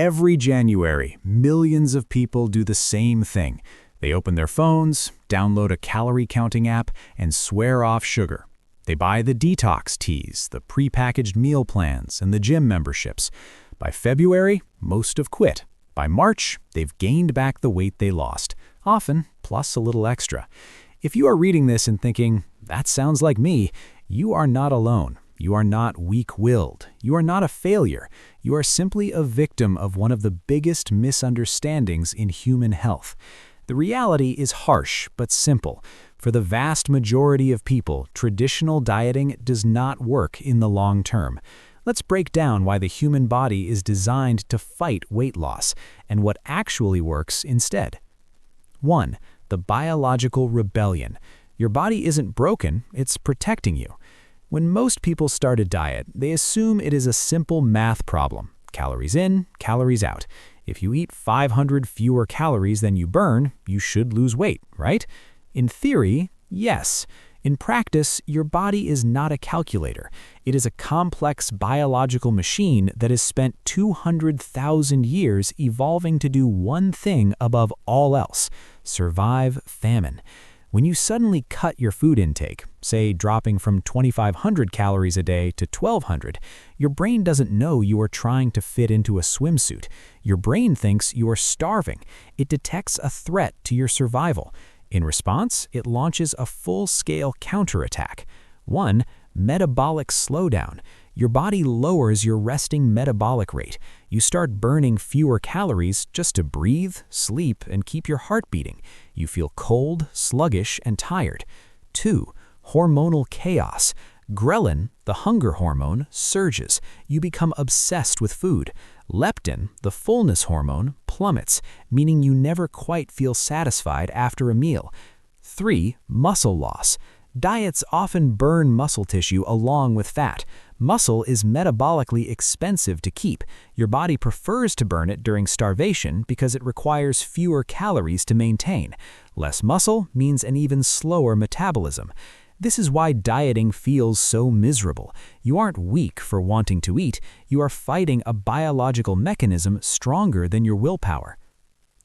Every January, millions of people do the same thing. They open their phones, download a calorie counting app, and swear off sugar. They buy the detox teas, the prepackaged meal plans, and the gym memberships. By February, most have quit. By March, they've gained back the weight they lost, often plus a little extra. If you are reading this and thinking, that sounds like me, you are not alone. You are not weak-willed. You are not a failure. You are simply a victim of one of the biggest misunderstandings in human health. The reality is harsh but simple. For the vast majority of people, traditional dieting does not work in the long term. Let's break down why the human body is designed to fight weight loss and what actually works instead. 1. The biological rebellion. Your body isn't broken, it's protecting you. When most people start a diet, they assume it is a simple math problem. Calories in, calories out. If you eat 500 fewer calories than you burn, you should lose weight, right? In theory, yes. In practice, your body is not a calculator. It is a complex biological machine that has spent 200,000 years evolving to do one thing above all else: survive famine. When you suddenly cut your food intake, say dropping from 2,500 calories a day to 1,200, your brain doesn't know you are trying to fit into a swimsuit. Your brain thinks you are starving. It detects a threat to your survival. In response, it launches a full-scale counterattack. 1. Metabolic slowdown. Your body lowers your resting metabolic rate. You start burning fewer calories just to breathe, sleep, and keep your heart beating. You feel cold, sluggish, and tired. 2. Hormonal chaos. Ghrelin, the hunger hormone, surges. You become obsessed with food. Leptin, the fullness hormone, plummets, meaning you never quite feel satisfied after a meal. 3. Muscle loss. Diets often burn muscle tissue along with fat. Muscle is metabolically expensive to keep. Your body prefers to burn it during starvation because it requires fewer calories to maintain. Less muscle means an even slower metabolism. This is why dieting feels so miserable. You aren't weak for wanting to eat. You are fighting a biological mechanism stronger than your willpower.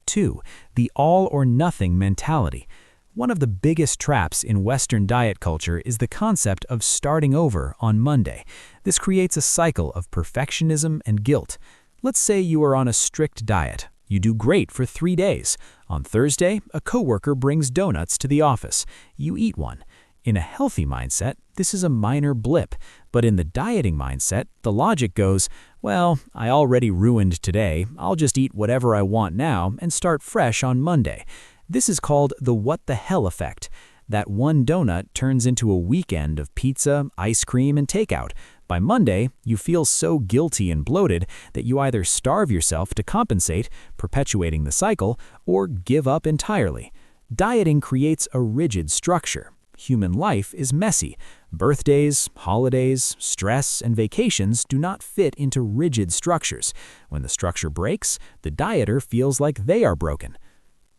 2. The all-or-nothing mentality. One of the biggest traps in Western diet culture is the concept of starting over on Monday. This creates a cycle of perfectionism and guilt. Let's say you are on a strict diet. You do great for 3 days. On Thursday, a coworker brings donuts to the office. You eat one. In a healthy mindset, this is a minor blip, but in the dieting mindset, the logic goes, well, I already ruined today, I'll just eat whatever I want now and start fresh on Monday. This is called the what the hell effect. That one donut turns into a weekend of pizza, ice cream, and takeout. By Monday, you feel so guilty and bloated that you either starve yourself to compensate, perpetuating the cycle, or give up entirely. Dieting creates a rigid structure. Human life is messy. Birthdays, holidays, stress, and vacations do not fit into rigid structures. When the structure breaks, the dieter feels like they are broken.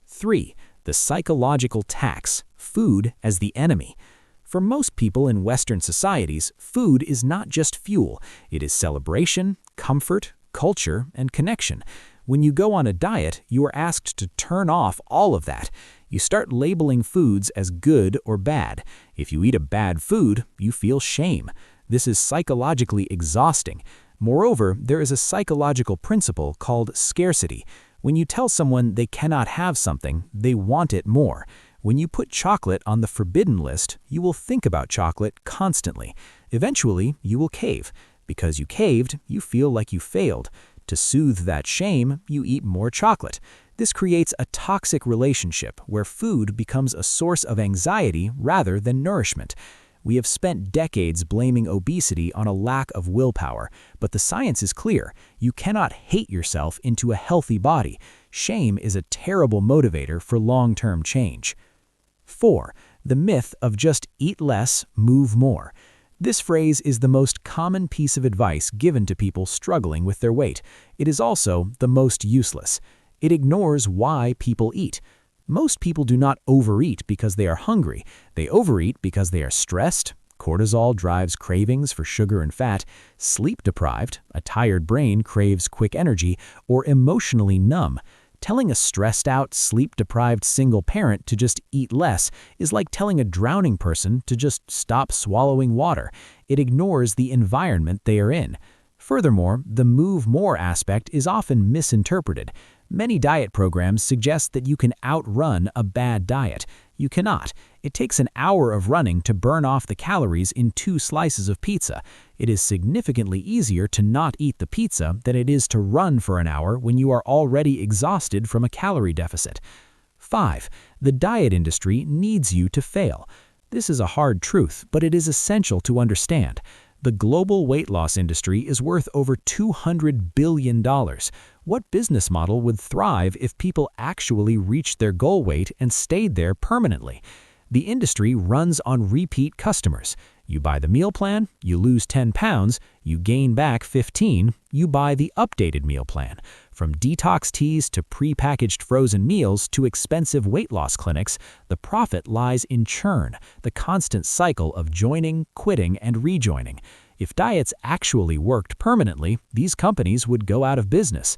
3. The psychological tax. Food as the enemy. For most people in Western societies, food is not just fuel. It is celebration, comfort, culture, and connection. When you go on a diet, you are asked to turn off all of that. You start labeling foods as good or bad. If you eat a bad food, you feel shame. This is psychologically exhausting. Moreover, there is a psychological principle called scarcity. When you tell someone they cannot have something, they want it more. When you put chocolate on the forbidden list, you will think about chocolate constantly. Eventually, you will cave. Because you caved, you feel like you failed. To soothe that shame, you eat more chocolate. This creates a toxic relationship where food becomes a source of anxiety rather than nourishment. We have spent decades blaming obesity on a lack of willpower, but the science is clear. You cannot hate yourself into a healthy body. Shame is a terrible motivator for long-term change. 4. The myth of just eat less, move more. This phrase is the most common piece of advice given to people struggling with their weight. It is also the most useless. It ignores why people eat. Most people do not overeat because they are hungry. They overeat because they are stressed, Cortisol drives cravings for sugar and fat. Sleep-deprived, a tired brain craves quick energy, or emotionally numb. Telling a stressed-out, sleep-deprived single parent to just eat less is like telling a drowning person to just stop swallowing water. It ignores the environment they are in. Furthermore, the move more aspect is often misinterpreted. Many diet programs suggest that you can outrun a bad diet. You cannot. It takes an hour of running to burn off the calories in 2 slices of pizza. It is significantly easier to not eat the pizza than it is to run for an hour when you are already exhausted from a calorie deficit. 5. The diet industry needs you to fail. This is a hard truth, but it is essential to understand. The global weight loss industry is worth over $200 billion. What business model would thrive if people actually reached their goal weight and stayed there permanently? The industry runs on repeat customers. You buy the meal plan, you lose 10 pounds, you gain back 15, you buy the updated meal plan. From detox teas to prepackaged frozen meals to expensive weight loss clinics, the profit lies in churn, the constant cycle of joining, quitting, and rejoining. If diets actually worked permanently, these companies would go out of business.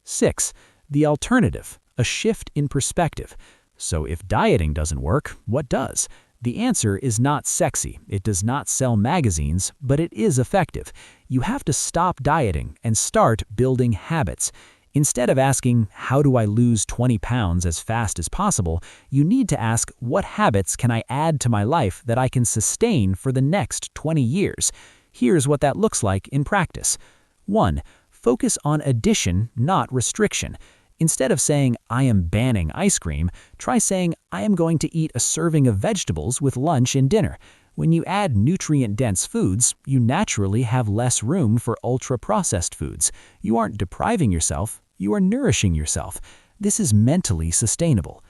6. The alternative, a shift in perspective. So if dieting doesn't work, what does? The answer is not sexy, it does not sell magazines, but it is effective. You have to stop dieting and start building habits. Instead of asking, how do I lose 20 pounds as fast as possible, you need to ask, what habits can I add to my life that I can sustain for the next 20 years? Here's what that looks like in practice. 1. Focus on addition, not restriction. Instead of saying, I am banning ice cream, try saying, I am going to eat a serving of vegetables with lunch and dinner. When you add nutrient-dense foods, you naturally have less room for ultra-processed foods. You aren't depriving yourself, you are nourishing yourself. This is mentally sustainable.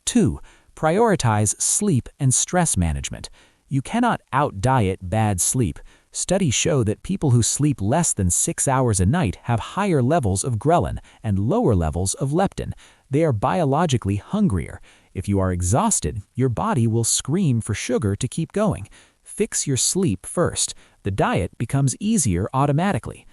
2. Prioritize sleep and stress management. You cannot out-diet bad sleep. Studies show that people who sleep less than 6 hours a night have higher levels of ghrelin and lower levels of leptin. They are biologically hungrier. If you are exhausted, your body will scream for sugar to keep going. Fix your sleep first. The diet becomes easier automatically.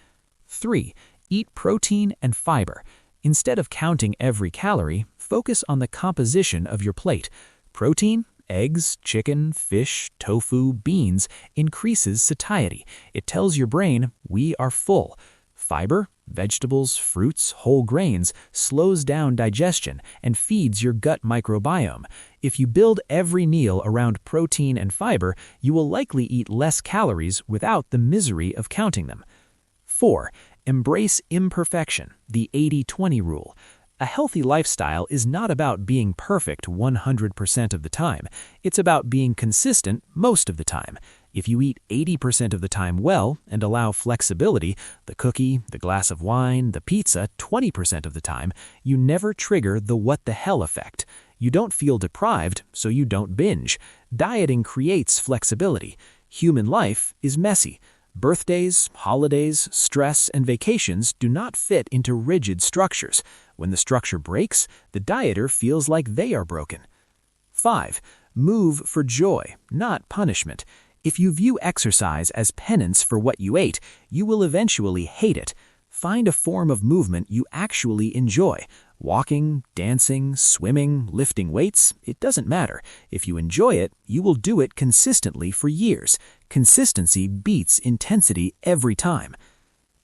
3. Eat protein and fiber. Instead of counting every calorie, focus on the composition of your plate. Protein, eggs, chicken, fish, tofu, beans, increases satiety. It tells your brain, we are full. Fiber, vegetables, fruits, whole grains, slows down digestion and feeds your gut microbiome. If you build every meal around protein and fiber, you will likely eat less calories without the misery of counting them. 4. Embrace imperfection, the 80-20 rule. A healthy lifestyle is not about being perfect 100% of the time. It's about being consistent most of the time. If you eat 80% of the time well and allow flexibility, the cookie, the glass of wine, the pizza 20% of the time, you never trigger the what the hell effect. You don't feel deprived, so you don't binge. Dieting creates flexibility. Human life is messy. Birthdays, holidays, stress, and vacations do not fit into rigid structures. When the structure breaks, the dieter feels like they are broken. 5. Move for joy, not punishment. If you view exercise as penance for what you ate, you will eventually hate it. Find a form of movement you actually enjoy. Walking, dancing, swimming, lifting weights, it doesn't matter. If you enjoy it, you will do it consistently for years. Consistency beats intensity every time.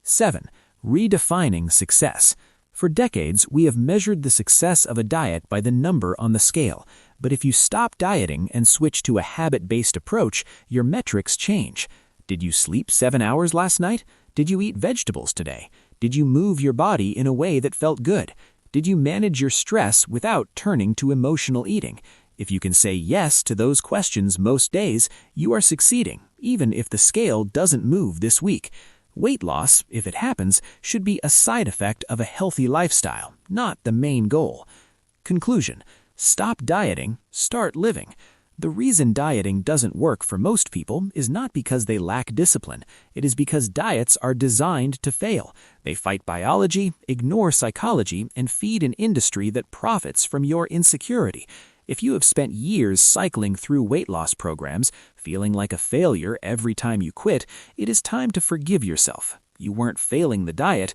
7. Redefining success. For decades, we have measured the success of a diet by the number on the scale. But if you stop dieting and switch to a habit-based approach, your metrics change. Did you sleep 7 hours last night? Did you eat vegetables today? Did you move your body in a way that felt good? Did you manage your stress without turning to emotional eating? If you can say yes to those questions most days, you are succeeding, even if the scale doesn't move this week. Weight loss, if it happens, should be a side effect of a healthy lifestyle, not the main goal. Conclusion: stop dieting, start living. The reason dieting doesn't work for most people is not because they lack discipline. It is because diets are designed to fail. They fight biology, ignore psychology, and feed an industry that profits from your insecurity. If you have spent years cycling through weight loss programs, feeling like a failure every time you quit, it is time to forgive yourself. You weren't failing the diet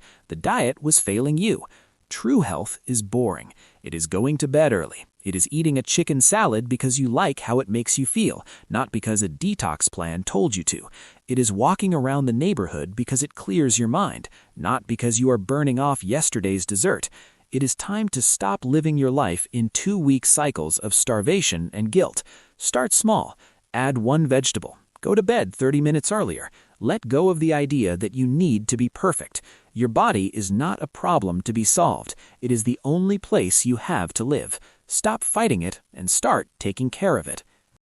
was failing you. True health is boring. It is going to bed early. It is eating a chicken salad because you like how it makes you feel, not because a detox plan told you to. It is walking around the neighborhood because it clears your mind, not because you are burning off yesterday's dessert. It is time to stop living your life in 2-week cycles of starvation and guilt. Start small. Add 1 vegetable. Go to bed 30 minutes earlier. Let go of the idea that you need to be perfect. Your body is not a problem to be solved. It is the only place you have to live. Stop fighting it and start taking care of it.